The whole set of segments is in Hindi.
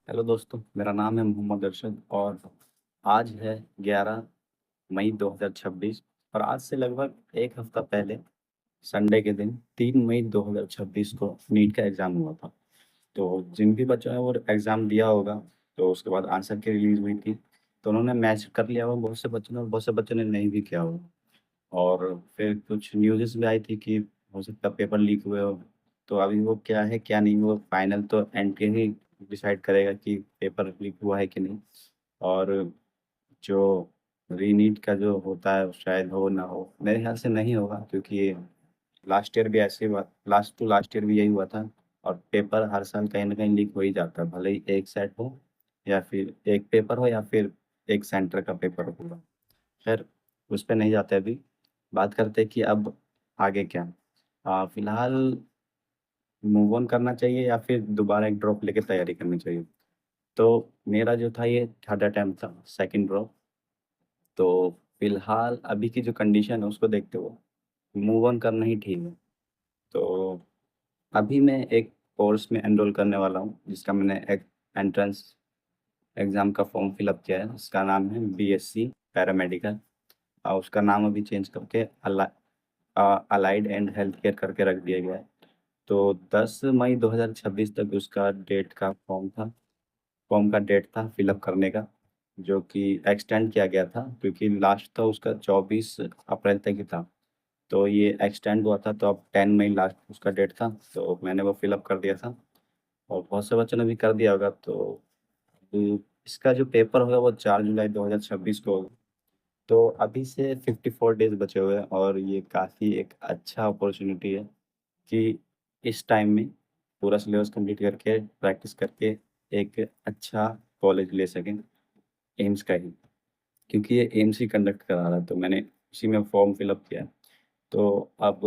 हेलो दोस्तों, मेरा नाम है मोहम्मद अरशद और आज है 11 मई 2026। और आज से लगभग एक हफ्ता पहले संडे के दिन 3 मई 2026 को नीट का एग्ज़ाम हुआ था। तो जिन भी बच्चों ने वो एग्ज़ाम दिया होगा, तो उसके बाद आंसर की रिलीज़ हुई थी, तो उन्होंने मैच कर लिया होगा बहुत से बच्चों ने और बहुत से बच्चों ने नहीं भी किया होगा। और फिर कुछ न्यूज़ेस भी आई थी कि हो सकता है पेपर लीक हुए हो। तो अभी वो क्या है क्या नहीं, वो फाइनल तो एंड पे ही डिसाइड करेगा कि पेपर लीक हुआ है कि नहीं। और जो रीनीट का जो होता है शायद हो ना हो, मेरे ख्याल से नहीं होगा, क्योंकि लास्ट ईयर भी ऐसे हुआ, लास्ट टू लास्ट ईयर भी यही हुआ था। और पेपर हर साल कहीं ना कहीं लीक हो ही जाता है, भले ही एक सेट हो या फिर एक पेपर हो या फिर एक सेंटर का पेपर हो पूरा। खैर, उस पे नहीं जाते अभी। बात करते हैं कि अब आगे क्या। फिलहाल मूव ऑन करना चाहिए या फिर दोबारा एक ड्रॉप लेके तैयारी करनी चाहिए। तो मेरा जो था ये थर्ड अटेम्प्ट था, सेकंड ड्रॉप। तो फिलहाल अभी की जो कंडीशन है उसको देखते हुए मूव ऑन करना ही ठीक है। तो अभी मैं एक कोर्स में एनरोल करने वाला हूँ, जिसका मैंने एक एंट्रेंस एग्ज़ाम का फॉर्म फिलअप किया है। उसका नाम है बीएससी पैरामेडिकल। उसका नाम अभी चेंज करके अलाइड एंड हेल्थ केयर करके रख दिया गया है। तो 10 मई 2026 तक उसका डेट का फॉर्म का डेट था फिलअप करने का, जो कि एक्सटेंड किया गया था क्योंकि लास्ट था उसका 24 अप्रैल तक ही था। तो ये एक्सटेंड हुआ था, तो अब 10 मई लास्ट उसका डेट था, तो मैंने वो फिलअप कर दिया था। और बहुत से बच्चों ने भी कर दिया होगा। तो इसका जो पेपर होगा वो 4 जुलाई 2026 को होगा। तो अभी से 54 डेज बचे हुए हैं और ये काफ़ी एक अच्छा अपॉर्चुनिटी है कि इस टाइम में पूरा सिलेबस कंप्लीट करके प्रैक्टिस करके एक अच्छा कॉलेज ले सकें, एम्स का ही। क्योंकि ये एम्स ही कंडक्ट करा रहा है, तो मैंने उसी में फॉर्म फिलअप किया। तो अब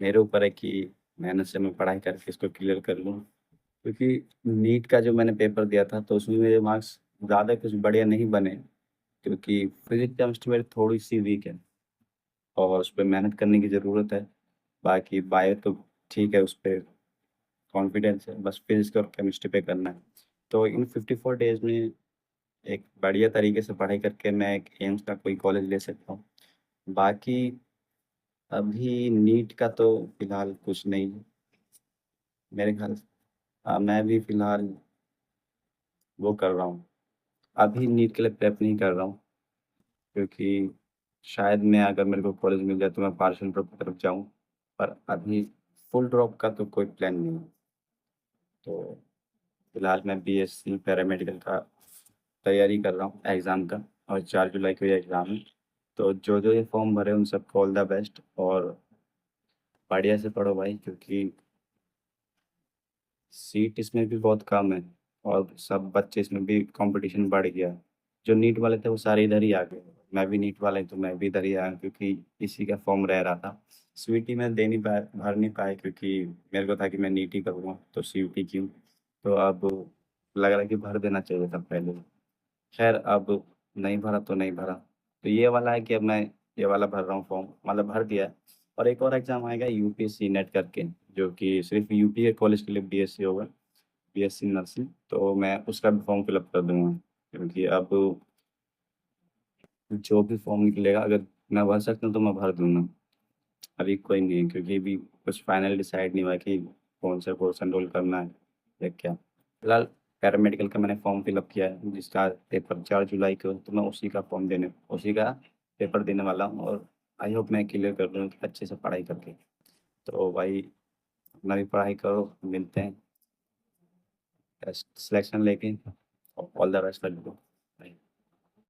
मेरे ऊपर है कि मेहनत से मैं पढ़ाई करके इसको क्लियर कर लूँ। क्योंकि नीट का जो मैंने पेपर दिया था तो उसमें मेरे मार्क्स ज़्यादा कुछ बढ़िया नहीं बने, क्योंकि फिजिक्स केमिस्ट्री मेरी थोड़ी सी वीक है और उस पे मेहनत करने की ज़रूरत है। बाकी बायो तो ठीक है, उस पे कॉन्फिडेंस है, बस फिजिक्स और केमिस्ट्री पे करना है। तो इन 54 डेज़ में एक बढ़िया तरीके से पढ़ाई करके मैं एक एम्स का कोई कॉलेज ले सकता हूँ। बाकी अभी नीट का तो फिलहाल कुछ नहीं है मेरे ख्याल से। मैं भी फिलहाल वो कर रहा हूँ, अभी नीट के लिए प्रेप नहीं कर रहा हूँ, क्योंकि शायद मैं अगर मेरे को कॉलेज मिल जाए तो मैं पार्शियल ड्रॉप की तरफ जाऊँ। पर अभी फुल ड्रॉप का तो कोई प्लान नहीं है। तो फिलहाल मैं बीएससी पैरामेडिकल का तैयारी कर रहा हूँ एग्ज़ाम का, और 4 जुलाई को ये एग्ज़ाम है। तो जो ये फॉर्म भरे उन सबको ऑल द बेस्ट, और बढ़िया से पढ़ो भाई, क्योंकि सीट इसमें भी बहुत कम है और सब बच्चे इसमें भी कंपटीशन बढ़ गया है। जो नीट वाले थे वो सारे इधर ही आ गए। मैं भी नीट वाला ही, तो मैं भी इधर ही आया क्योंकि इसी का फॉर्म रह रहा था। सीयूईटी में दे नहीं पाया, भर नहीं पाया, क्योंकि मेरे को था कि मैं नीट ही करूँगा तो सीयूईटी क्यों। तो अब लग रहा है कि भर देना चाहिए था पहले। खैर, अब नहीं भरा तो नहीं भरा। तो ये वाला है कि अब मैं ये वाला भर रहा हूँ फॉर्म, मतलब भर दिया है। और एक और एग्ज़ाम आएगा यूपीएससी नेट करके, जो कि सिर्फ यूपी के कॉलेज के लिए बीएससी होगा, बीएससी नर्सिंग। तो मैं उसका भी फॉर्म फिलअप कर दूंगा, क्योंकि अब जो भी फॉर्म निकलेगा अगर मैं भर सकता हूँ तो मैं भर दूंगा। अभी कोई नहीं है, क्योंकि अभी कुछ फाइनल डिसाइड नहीं हुआ कि कौन सा कोर्स एनरोल करना है या क्या। फिलहाल पैरामेडिकल का मैंने फॉर्म फिलअप किया है, जिसका पेपर 4 जुलाई को, तो मैं उसी का पेपर देने वाला हूँ। और आई होप मैं क्लियर कर लूँ अच्छे से पढ़ाई करके। तो भाई, अपना भी पढ़ाई करो, मिलते हैं सिलेक्शन लेके। All the best.